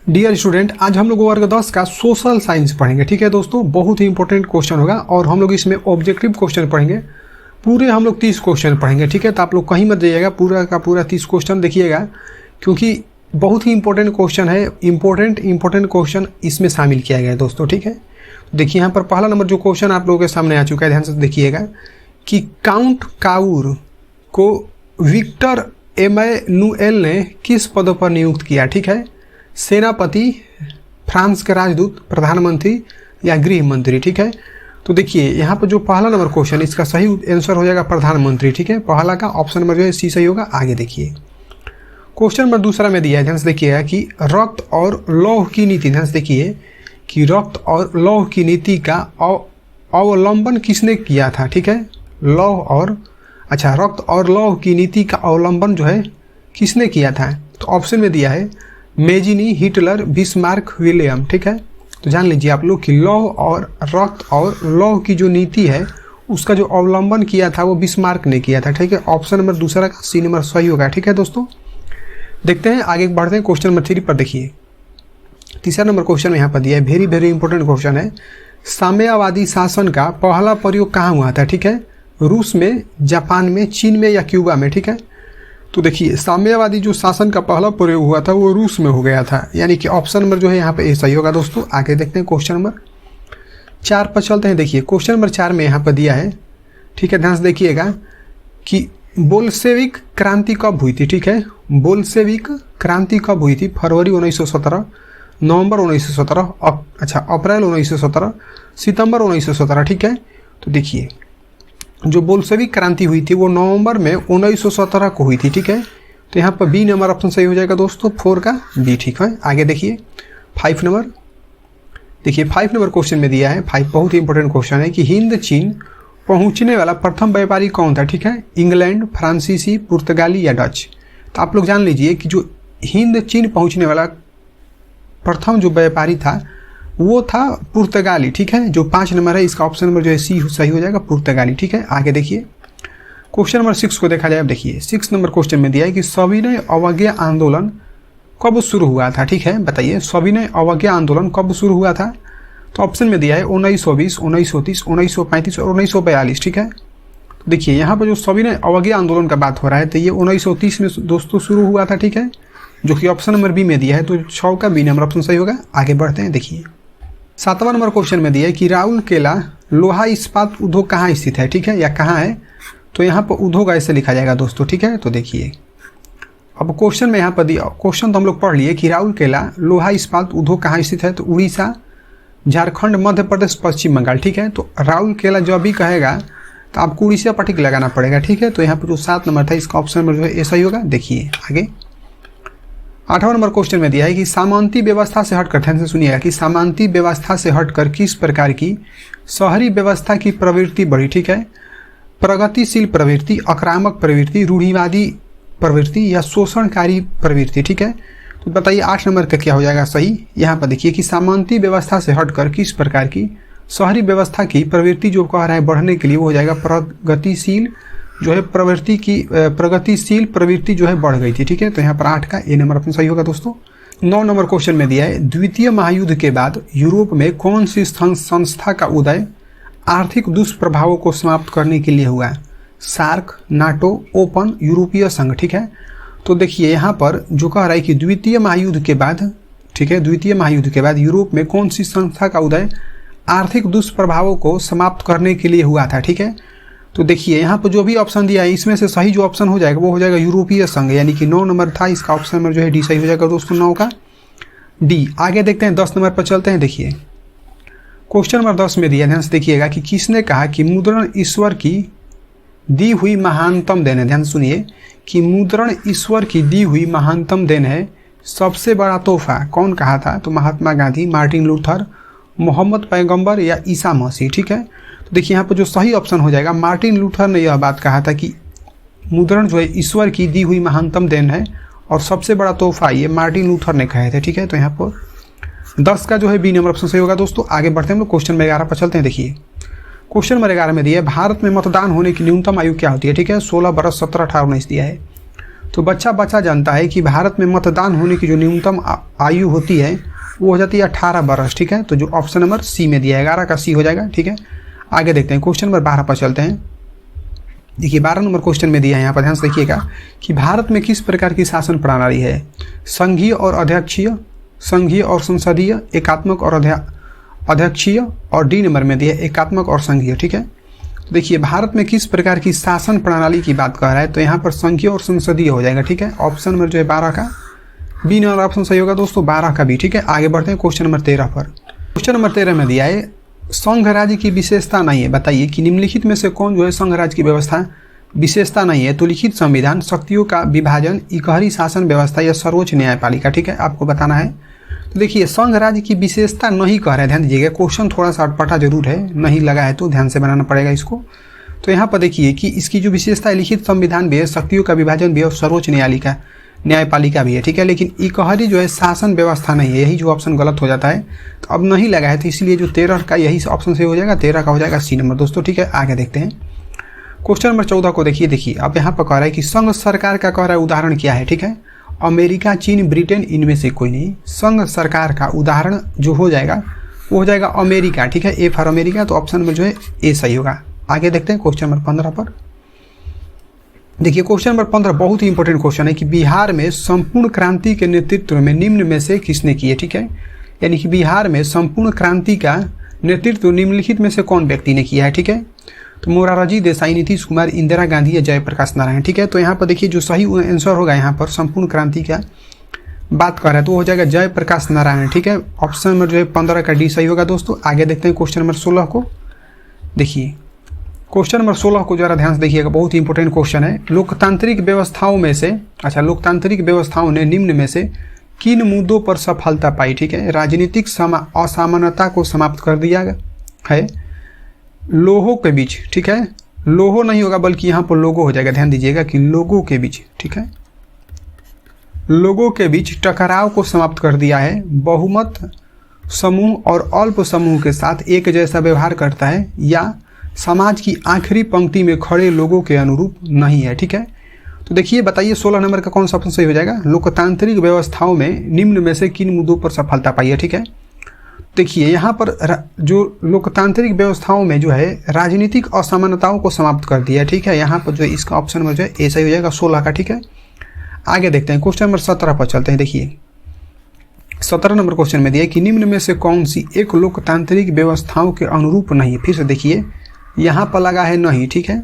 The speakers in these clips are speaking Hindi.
डियर स्टूडेंट, आज हम लोग वर्ग 10 का सोशल साइंस पढ़ेंगे। ठीक है दोस्तों, बहुत ही इंपॉर्टेंट क्वेश्चन होगा और हम लोग इसमें ऑब्जेक्टिव क्वेश्चन पढ़ेंगे। पूरे हम लोग 30 क्वेश्चन पढ़ेंगे। ठीक है, तो आप लोग कहीं मत जाइएगा, पूरा का पूरा 30 क्वेश्चन देखिएगा, क्योंकि बहुत ही इंपॉर्टेंट क्वेश्चन है। इंपॉर्टेंट क्वेश्चन इसमें शामिल किया गया है दोस्तों। ठीक है, तो देखिए यहाँ पर पहला नंबर जो क्वेश्चन आप लोगों के सामने आ चुका है, ध्यान से देखिएगा कि काउंट काउर को विक्टर एमैनुएल ने किस पद पर नियुक्त किया। ठीक है, सेनापति, फ्रांस के राजदूत, प्रधानमंत्री या गृह मंत्री। ठीक है, तो देखिए यहाँ पर जो पहला नंबर क्वेश्चन, इसका सही आंसर हो जाएगा प्रधानमंत्री। ठीक है, पहला का ऑप्शन नंबर जो है सी सही होगा। आगे देखिए क्वेश्चन नंबर दूसरा में दिया है, ध्यान से देखिएगा कि रक्त और लौह की नीति, ध्यान से देखिए कि रक्त और लौह की नीति का अवलंबन किसने किया था। ठीक है, रक्त और लौह की नीति का अवलंबन जो है किसने किया था, तो ऑप्शन में दिया है मेजिनी, हिटलर, बिस्मार्क, विलियम। ठीक है, तो जान लीजिए आप लोग कि लौह और रक्त और लौह की जो नीति है उसका जो अवलंबन किया था वो बिस्मार्क ने किया था। ठीक है, ऑप्शन नंबर दूसरा का सी नंबर सही होगा। ठीक है दोस्तों, देखते हैं आगे बढ़ते हैं क्वेश्चन नंबर 3 पर। देखिए तीसरा नंबर क्वेश्चन यहाँ पर दिया है, वेरी इंपॉर्टेंट क्वेश्चन है। साम्यवादी शासन का पहला प्रयोग कहाँ हुआ था। ठीक है, रूस में, जापान में, चीन में या क्यूबा में। ठीक है, तो देखिए साम्यवादी जो शासन का पहला प्रयोग हुआ था वो रूस में हो गया था, यानी कि ऑप्शन नंबर जो है यहाँ पे ए सही होगा दोस्तों। आगे देखते हैं क्वेश्चन नंबर 4 पर चलते हैं। देखिए क्वेश्चन नंबर 4 में यहाँ पर दिया है, ठीक है, ध्यान से देखिएगा कि बोल्शेविक क्रांति कब हुई थी। ठीक है, बोल्शेविक क्रांति कब हुई थी, फरवरी 1917, नवंबर 1917, अप्रैल 1917, सितंबर 1917। ठीक है, तो देखिए जो बोल्शेविक क्रांति हुई थी वो नवंबर में 1917 को हुई थी। ठीक है, तो यहाँ पर बी नंबर ऑप्शन सही हो जाएगा दोस्तों, 4 का बी। ठीक है, आगे देखिए 5 नंबर। देखिए 5 नंबर क्वेश्चन में दिया है, 5 बहुत ही इंपॉर्टेंट क्वेश्चन है कि हिंद चीन पहुंचने वाला प्रथम व्यापारी कौन था। ठीक है, इंग्लैंड, फ्रांसीसी, पुर्तगाली या डच। तो आप लोग जान लीजिए कि जो हिंद चीन पहुंचने वाला प्रथम जो व्यापारी था वो था पुर्तगाली। ठीक है, जो 5 नंबर है इसका ऑप्शन नंबर जो है सी सही हो जाएगा, पुर्तगाली। ठीक है, आगे देखिए क्वेश्चन नंबर 6 को देखा जाए। अब देखिए 6 नंबर क्वेश्चन में दिया है कि सविनय अवज्ञा आंदोलन कब शुरू हुआ था। ठीक है, बताइए सविनय अवज्ञा आंदोलन कब शुरू हुआ था, तो ऑप्शन में दिया है 1920, 1930, 1935 और 1942। ठीक है, तो देखिए यहाँ पर जो सविनय अवज्ञा आंदोलन का बात हो रहा है तो ये 1930 में दोस्तों शुरू हुआ था। ठीक है, जो कि ऑप्शन नंबर बी में दिया है, तो 6 का बी नंबर ऑप्शन सही होगा। आगे बढ़ते हैं। देखिए 7वां नंबर क्वेश्चन में दिया है कि राउरकेला लोहा इस्पात उद्योग कहाँ स्थित है। ठीक है, या कहाँ है, तो यहाँ पर उद्योग ऐसे लिखा जाएगा दोस्तों। ठीक है, तो देखिए अब क्वेश्चन में यहाँ पर दिया, क्वेश्चन तो हम लोग पढ़ लिए कि राउरकेला लोहा इस्पात उद्योग कहाँ स्थित है, तो उड़ीसा, झारखंड, मध्य प्रदेश, पश्चिम बंगाल। ठीक है, तो राउरकेला जो अभी कहेगा तो आपको उड़ीसा पर टिक लगाना पड़ेगा। ठीक है, तो यहाँ पर जो 7 नंबर था इसका ऑप्शन नंबर जो है ऐसा ही होगा। देखिए आगे 8वां नंबर क्वेश्चन में दिया है कि सामंती व्यवस्था से हटकर, ध्यान से सुनिएगा कि सामंती व्यवस्था से हटकर किस प्रकार की शहरी व्यवस्था की प्रवृत्ति बढ़ी। ठीक है, प्रगतिशील प्रवृत्ति, आक्रामक प्रवृत्ति, रूढ़िवादी प्रवृत्ति या शोषणकारी प्रवृत्ति। ठीक है, तो बताइए 8 नंबर का क्या हो जाएगा सही। यहाँ पर देखिए कि सामंती व्यवस्था से हटकर किस प्रकार की शहरी व्यवस्था की प्रवृत्ति जो कह रहा है बढ़ने के लिए वो हो जाएगा प्रगतिशील जो है प्रगतिशील प्रवृत्ति जो है बढ़ गई थी। ठीक है, तो यहाँ पर 8 का ए नंबर ऑप्शन सही होगा दोस्तों। 9 नंबर क्वेश्चन में दिया है द्वितीय महायुद्ध के बाद यूरोप में कौन सी संस्था का उदय आर्थिक दुष्प्रभावों को समाप्त करने के लिए हुआ, सार्क, नाटो, ओपन, यूरोपीय संघ। ठीक है, तो देखिए यहाँ पर जो कह रहा है कि द्वितीय महायुद्ध के बाद, ठीक है, द्वितीय महायुद्ध के बाद यूरोप में कौन सी संस्था का उदय आर्थिक दुष्प्रभावों को समाप्त करने के लिए हुआ था। ठीक है, तो देखिए यहाँ पर जो भी ऑप्शन दिया है इसमें से सही जो ऑप्शन हो जाएगा वो हो जाएगा यूरोपीय संघ, यानी कि 9 नंबर था, इसका ऑप्शन नंबर जो है डी सही हो जाएगा दोस्तों, 9 का डी। आगे देखते हैं 10 नंबर पर चलते हैं। देखिए क्वेश्चन नंबर 10 में दिया, ध्यान से देखिएगा कि किसने कहा कि मुद्रण ईश्वर की दी हुई महानतम देन है। ध्यान सुनिए कि मुद्रण ईश्वर की दी हुई महानतम देन है, सबसे बड़ा तोहफा कौन कहा था, तो महात्मा गांधी, मार्टिन लूथर, मोहम्मद पैगंबर या ईसा मसीह। ठीक है, तो देखिए यहाँ पर जो सही ऑप्शन हो जाएगा मार्टिन लूथर ने यह बात कहा था कि मुद्रण जो है ईश्वर की दी हुई महानतम देन है और सबसे बड़ा तोहफा ये मार्टिन लूथर ने कहे थे। ठीक है, तो यहाँ पर 10 का जो है बी नंबर ऑप्शन सही होगा दोस्तों। आगे बढ़ते हैं हम लोग क्वेश्चन नंबर 11 पर चलते हैं। देखिए क्वेश्चन नंबर 11 में दिया है भारत में मतदान होने की न्यूनतम आयु क्या होती है। ठीक है, 16 वर्ष, 17, 18, 19 दिया है। तो बच्चा बच्चा जानता है कि भारत में मतदान होने की जो न्यूनतम आयु होती है वो हो जाती है 18 वर्ष, ठीक है। तो जो ऑप्शन नंबर सी में दिया है 11 का सी हो जाएगा, ठीक है। आगे देखते हैं क्वेश्चन नंबर 12 पर चलते हैं। देखिए 12 नंबर क्वेश्चन में दिया है, यहाँ पर ध्यान से देखिएगा कि भारत में किस प्रकार की शासन प्रणाली है, संघीय और अध्यक्षीय, संघीय और संसदीय, एकात्मक और अध्यक्षीय, और डी नंबर में दिया है एकात्मक और संघीय, ठीक है। तो देखिए भारत में किस प्रकार की शासन प्रणाली की बात कर रहा है, तो यहाँ पर संघीय और संसदीय हो जाएगा, ठीक है। ऑप्शन नंबर जो है 12 का बी नंबर ऑप्शन सही होगा दोस्तों, 12 का बी, ठीक है। आगे बढ़ते हैं क्वेश्चन नंबर 13 पर। क्वेश्चन नंबर 13 में दिया है संघ राज्य की विशेषता नहीं है, बताइए कि निम्नलिखित में से कौन जो है संघ राज्य की व्यवस्था विशेषता नहीं है। तो लिखित संविधान, शक्तियों का विभाजन, इकहरी शासन व्यवस्था या सर्वोच्च न्यायपालिका, ठीक है, आपको बताना है। तो देखिए संघ राज्य की विशेषता नहीं कह रहे हैं, ध्यान दीजिएगा, क्वेश्चन थोड़ा सा अटपटा जरूर है, नहीं लगा है तो ध्यान से बनाना पड़ेगा इसको। तो यहाँ पर देखिए कि इसकी जो विशेषता है लिखित संविधान भी है, शक्तियों का विभाजन भी है और सर्वोच्च न्यायपालिका भी है, ठीक है। लेकिन इकहरी जो है शासन व्यवस्था नहीं है, यही जो ऑप्शन गलत हो जाता है। तो अब नहीं लगा है तो इसलिए जो 13 का यही ऑप्शन से हो जाएगा, 13 का हो जाएगा सी नंबर दोस्तों, ठीक है। आगे देखते हैं क्वेश्चन नंबर 14 को। देखिए अब यहाँ पर कह रहा है कि संघ सरकार का कह रहा है उदाहरण क्या है, ठीक है। अमेरिका, चीन, ब्रिटेन, इनमें से कोई नहीं। संघ सरकार का उदाहरण जो हो जाएगा वो हो जाएगा अमेरिका, ठीक है, ए फॉर अमेरिका। तो ऑप्शन नंबर जो है ए सही होगा। आगे देखते हैं क्वेश्चन नंबर 15 पर। देखिए क्वेश्चन नंबर 15 बहुत ही इंपॉर्टेंट क्वेश्चन है कि बिहार में संपूर्ण क्रांति के नेतृत्व में निम्न में से किसने किए, ठीक है। यानी कि बिहार में संपूर्ण क्रांति का नेतृत्व निम्नलिखित में से कौन व्यक्ति ने किया है, ठीक है। तो मोरारजी देसाई, नीतीश कुमार, इंदिरा गांधी या जयप्रकाश नारायण, ठीक है। तो यहाँ पर देखिए जो सही आंसर होगा यहाँ पर संपूर्ण क्रांति का बात कर रहा है तो हो जाएगा जयप्रकाश नारायण, ठीक है। ऑप्शन नंबर जो है 15 का डी सही होगा दोस्तों। आगे देखते हैं क्वेश्चन नंबर 16 को। देखिए क्वेश्चन नंबर 16 को जरा ध्यान से देखिएगा, बहुत ही इंपॉर्टेंट क्वेश्चन है। लोकतांत्रिक व्यवस्थाओं में से लोकतांत्रिक व्यवस्थाओं ने निम्न में से किन मुद्दों पर सफलता पाई, ठीक है। राजनीतिक असमानता को समाप्त कर दिया है लोगों के बीच, ठीक है। लोगों नहीं होगा बल्कि यहाँ पर लोगों हो जाएगा, ध्यान दीजिएगा कि लोगों के बीच, ठीक है, लोगों के बीच टकराव को समाप्त कर दिया है। बहुमत समूह और अल्प समूह के साथ एक जैसा व्यवहार करता है या समाज की आखिरी पंक्ति में खड़े लोगों के अनुरूप नहीं है, ठीक है। तो देखिए बताइए 16 नंबर का कौन सा ऑप्शन सही हो जाएगा। लोकतांत्रिक व्यवस्थाओं में निम्न में से किन मुद्दों पर सफलता पाई है, ठीक है। देखिए यहाँ पर जो लोकतांत्रिक व्यवस्थाओं में जो है राजनीतिक असमानताओं को समाप्त कर दिया है, ठीक है। यहाँ पर जो है इसका ऑप्शन नंबर जो है ए सही हो जाएगा 16 का, ठीक है। आगे देखते हैं क्वेश्चन नंबर 17 पर चलते हैं। देखिए 17 नंबर क्वेश्चन में दिया कि निम्न में से कौन सी एक लोकतांत्रिक व्यवस्थाओं के अनुरूप नहीं है। फिर से देखिए यहाँ पर लगा है नहीं, ठीक है।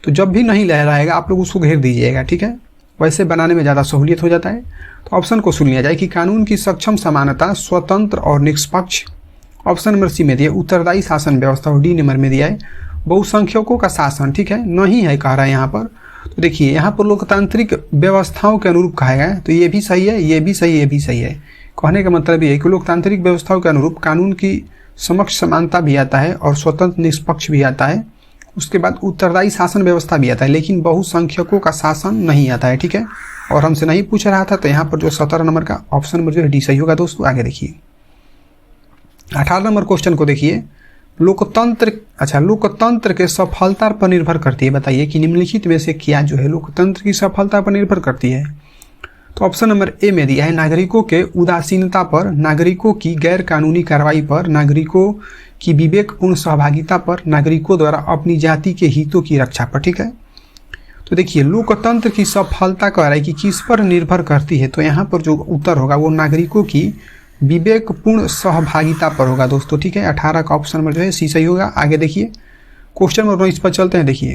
तो जब भी नहीं लहराएगा आप लोग उसको घेर दीजिएगा, ठीक है, वैसे बनाने में ज़्यादा सहूलियत हो जाता है। तो ऑप्शन को सुन लिया जाए कि कानून की सक्षम समानता, स्वतंत्र और निष्पक्ष। ऑप्शन नंबर सी में दिया उत्तरदायी शासन व्यवस्था, और डी नंबर में दिया है बहुसंख्यकों का शासन, ठीक है, नहीं है कह रहा है यहाँ पर। तो देखिए यहाँ पर लोकतांत्रिक व्यवस्थाओं के अनुरूप कहा गया है, तो ये भी सही है, ये भी सही है, ये भी सही है। कहने का मतलब ये है कि लोकतांत्रिक व्यवस्थाओं के अनुरूप कानून की समक्ष समानता भी आता है और स्वतंत्र निष्पक्ष भी आता है, उसके बाद उत्तरदायी शासन व्यवस्था भी आता है, लेकिन बहुसंख्यकों का शासन नहीं आता है, ठीक है। और हमसे नहीं पूछ रहा था, तो यहाँ पर जो 17 नंबर का ऑप्शन नंबर जो है डी सही होगा दोस्तों। आगे देखिए 18 नंबर क्वेश्चन को। देखिए लोकतंत्र के सफलता पर निर्भर करती है, बताइए कि निम्नलिखित में से क्या जो है लोकतंत्र की सफलता पर निर्भर करती है। तो ऑप्शन नंबर ए में दिया है नागरिकों के उदासीनता पर, नागरिकों की गैर कानूनी कार्रवाई पर, नागरिकों की विवेकपूर्ण सहभागिता पर, नागरिकों द्वारा अपनी जाति के हितों की रक्षा पर, ठीक है। तो देखिए लोकतंत्र की सफलता कह रहा है कि किस पर निर्भर करती है, तो यहाँ पर जो उत्तर होगा वो नागरिकों की विवेकपूर्ण सहभागिता पर होगा दोस्तों, ठीक है। 18 का ऑप्शन नंबर जो है सी सही होगा। आगे देखिए क्वेश्चन नंबर 19 पर चलते हैं। देखिए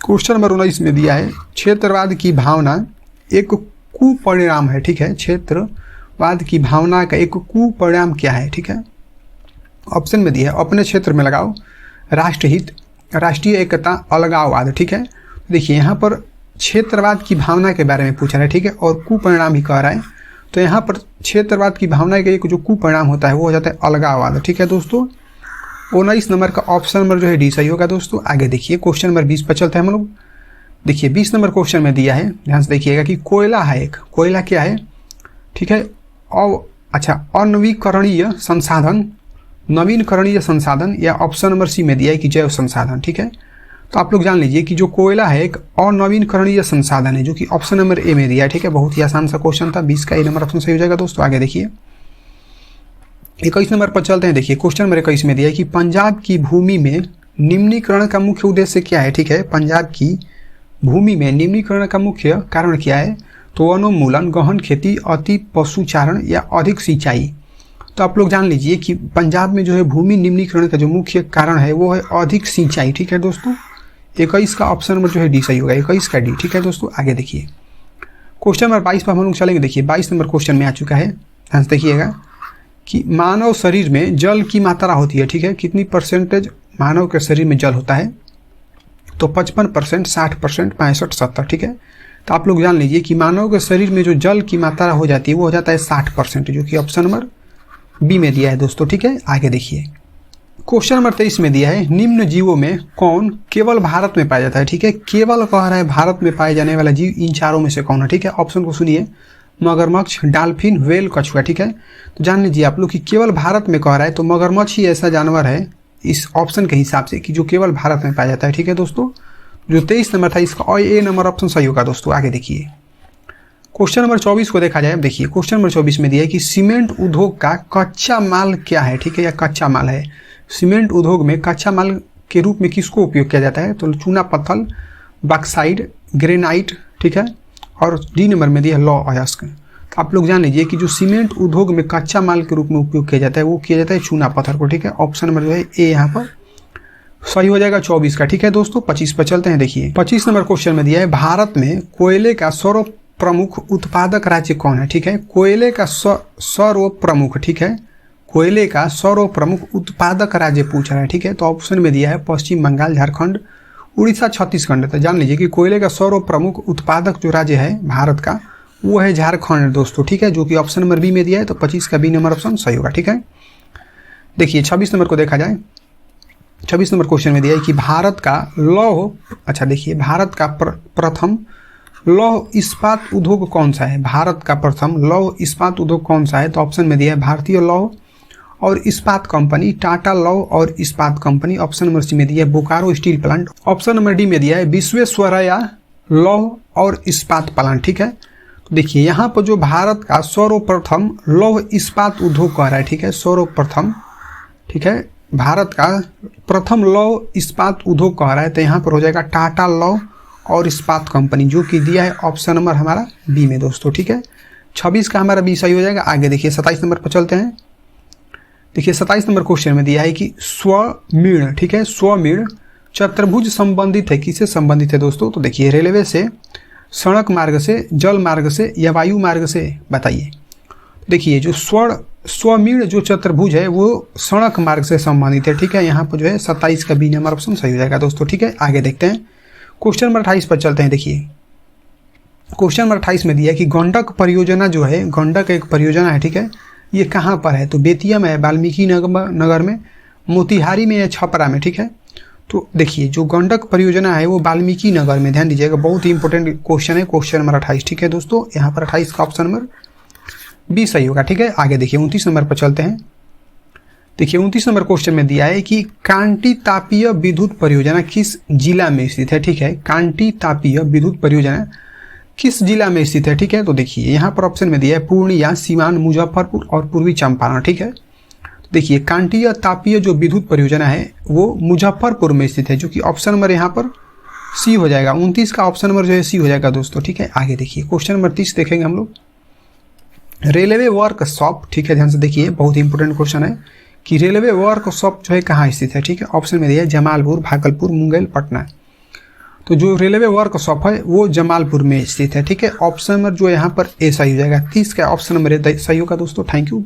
क्वेश्चन नंबर 19 में दिया है क्षेत्रवाद की भावना एक कुपरिणाम है, ठीक है। क्षेत्रवाद की भावना का एक कुपरिणाम क्या है, ठीक है। ऑप्शन में दिया है अपने क्षेत्र में लगाओ, राष्ट्रहित, राष्ट्रीय एकता, अलगाववाद, ठीक है। देखिए यहाँ पर क्षेत्रवाद की भावना के बारे में पूछ रहा है, ठीक है, और कुपरिणाम ही कह रहा है। तो यहाँ पर क्षेत्रवाद की भावना का एक जो कुपरिणाम होता है वो हो जाता है अलगाववाद, ठीक है दोस्तों। 19 नंबर का ऑप्शन नंबर जो है डी सही होगा दोस्तों। आगे देखिए क्वेश्चन नंबर 20 पर चलते हैं हम लोग। देखिए 20 नंबर क्वेश्चन में दिया है, ध्यान से देखिएगा कि कोयला है एक, कोयला क्या है, ठीक है, अनवीकरणीय संसाधन, नवीनकरणीय संसाधन, या ऑप्शन नंबर सी में दिया है कि जैव संसाधन, ठीक है। तो आप लोग जान लीजिए कि जो कोयला है एक अनवीनकरणीय संसाधन है, जो कि ऑप्शन नंबर ए में दिया है। ठीक है, बहुत ही आसान सा क्वेश्चन था, 20 का ए नंबर ऑप्शन सही हो जाएगा दोस्तों। आगे देखिए 21 नंबर पर चलते हैं। देखिए क्वेश्चन नंबर 21 में दिया है कि पंजाब की भूमि में निम्नीकरण का मुख्य उद्देश्य क्या है। ठीक है, पंजाब की भूमि में निम्नीकरण का मुख्य कारण क्या है, तो वनोन्मूलन, गहन खेती, अति पशुचारण या अधिक सिंचाई। तो आप लोग जान लीजिए कि पंजाब में जो है भूमि निम्नीकरण का जो मुख्य कारण है वो है अधिक सिंचाई। ठीक है दोस्तों, 21 का ऑप्शन नंबर जो है डी सही होगा, 21 का डी। ठीक है दोस्तों, आगे देखिए क्वेश्चन नंबर 22 पर हम लोग चलेंगे। देखिए 22 नंबर क्वेश्चन में आ चुका है, ध्यान से देखिएगा कि मानव शरीर में जल की मात्रा होती है। ठीक है, कितनी परसेंटेज मानव के शरीर में जल होता है, तो 55%, 60%, 65, 70। ठीक है, तो आप लोग जान लीजिए कि मानव के शरीर में जो जल की मात्रा हो जाती है वो हो जाता है 60%, जो कि ऑप्शन नंबर बी में दिया है दोस्तों। ठीक है, आगे देखिए क्वेश्चन नंबर 23 में दिया है निम्न जीवों में कौन केवल भारत में पाया जाता है। ठीक है, केवल कह रहा है भारत में पाए जाने वाला जीव इन चारों में से कौन है। ठीक है, ऑप्शन को सुनिए, मगरमच्छ, डॉल्फिन, व्हेल, कछुआ। ठीक है, तो जान लीजिए आप लोग कि केवल भारत में कह रहा है तो मगरमच्छ ही ऐसा जानवर है इस ऑप्शन के हिसाब से कि जो केवल भारत में पाया जाता है। ठीक है दोस्तों, जो 23 नंबर था इसका ए नंबर ऑप्शन सही होगा दोस्तों। आगे देखिए क्वेश्चन नंबर 24 को देखा जाए। अब देखिए क्वेश्चन नंबर 24 में दिया है कि सीमेंट उद्योग का कच्चा माल क्या है। ठीक है, या कच्चा माल है, सीमेंट उद्योग में कच्चा माल के रूप में किसको उपयोग किया जाता है, तो चूना पत्थर, बॉक्साइट, ग्रेनाइट। ठीक है, और डी नंबर में दिया है लौह अयस्क। तो आप लोग जान लीजिए कि जो सीमेंट उद्योग में कच्चा माल के रूप में उपयोग किया जाता है वो किया जाता है चूना पत्थर को। ठीक है, ऑप्शन नंबर जो है ए यहाँ पर सही हो जाएगा 24 का। ठीक है दोस्तों, 25 पर चलते हैं। देखिए 25 नंबर क्वेश्चन में दिया है भारत में कोयले का सर्व प्रमुख उत्पादक राज्य कौन है। ठीक है, कोयले का सर्व प्रमुख, ठीक है, कोयले का सर्व प्रमुख उत्पादक राज्य पूछ रहा है। ठीक है, तो ऑप्शन में दिया है पश्चिम बंगाल, झारखंड, उड़ीसा, छत्तीसगढ़। तो जान लीजिए कि कोयले का सर्व प्रमुख उत्पादक जो राज्य है भारत का वो है झारखंड दोस्तों। ठीक है, जो कि ऑप्शन नंबर बी में दिया है, तो 25 का बी नंबर ऑप्शन सही होगा। ठीक है, देखिए 26 नंबर को देखा जाए। 26 नंबर क्वेश्चन में दिया है कि भारत का लौह, अच्छा देखिए भारत का प्रथम लौह इस्पात उद्योग कौन सा है। भारत का प्रथम लौह इस्पात उद्योग कौन सा है, तो ऑप्शन में दिया है भारतीय लौह और इस्पात कंपनी, टाटा लौह और इस्पात कंपनी। ऑप्शन नंबर सी में दिया है Bokaro steel plant. Option number D में दिया है विश्वेश्वरैया लौह और इस्पात प्लांट। ठीक है, तो देखिए यहाँ पर जो भारत का सर्वप्रथम लौह इस्पात उद्योग कह रहा है। ठीक है, सर्वप्रथम, ठीक है, भारत का प्रथम लौह इस्पात उद्योग कह रहा है, तो यहाँ पर हो जाएगा टाटा लौह और इस्पात कंपनी, जो कि दिया है ऑप्शन नंबर हमारा बी में दोस्तों। ठीक है, 26 का हमारा बी सही हो जाएगा। आगे देखिए 27 नंबर पर चलते हैं। देखिए 27 नंबर क्वेश्चन में दिया है कि स्वमीर्ण, ठीक है, स्वमीर्ण चतुर्भुज संबंधित है, किससे संबंधित है दोस्तों, तो देखिए रेलवे से, सड़क मार्ग से, जल मार्ग से या वायु मार्ग से, बताइए। देखिए जो स्वमीर्ण जो चतुर्भुज है वो सड़क मार्ग से संबंधित है। ठीक है, यहाँ पर जो है 27 का बी नंबर ऑप्शन सही हो जाएगा दोस्तों। ठीक है, आगे देखते हैं क्वेश्चन नंबर 28 पर चलते हैं। देखिए क्वेश्चन नंबर 28 में दिया है कि गंडक परियोजना जो है, गंडक एक परियोजना है। ठीक है, ये कहाँ पर है, तो बेतिया में है, वाल्मीकि नगर में, मोतिहारी में या छपरा में। ठीक है, तो देखिए जो गंडक परियोजना है वो वाल्मीकि नगर में, ध्यान दीजिएगा, बहुत ही इंपॉर्टेंट क्वेश्चन है क्वेश्चन नंबर 28। ठीक है दोस्तों, यहाँ पर 28 का ऑप्शन नंबर बी सही होगा। ठीक है, आगे देखिए 29 नंबर पर चलते हैं। देखिए 29 नंबर क्वेश्चन में दिया है कि कांटी तापीय विद्युत परियोजना किस जिला में स्थित है। ठीक है, कांटी तापीय विद्युत परियोजना किस जिला में स्थित है। ठीक है, तो देखिए यहाँ पर ऑप्शन में दिया है पूर्णिया, सीवान, मुजफ्फरपुर और पूर्वी चंपारण। ठीक है, तो देखिए कांटीय तापीय जो विद्युत परियोजना है वो मुजफ्फरपुर में स्थित है, जो कि ऑप्शन नंबर यहाँ पर सी हो जाएगा। 29 का ऑप्शन नंबर जो है सी हो जाएगा दोस्तों। ठीक है, आगे देखिए क्वेश्चन नंबर 30 देखेंगे हम लोग, रेलवे वर्कशॉप। ठीक है, ध्यान से देखिए, बहुत ही इंपॉर्टेंट क्वेश्चन है कि रेलवे वर्कशॉप जो है कहाँ स्थित है। ठीक है, ऑप्शन में दिया है जमालपुर, भागलपुर, मुंगेर, पटना। तो जो रेलवे वर्कशॉप है वो जमालपुर में स्थित है। ठीक है, ऑप्शन नंबर जो यहाँ पर ए सही हो जाएगा। 30 का ऑप्शन नंबर ए सही होगा दोस्तों। Thank you.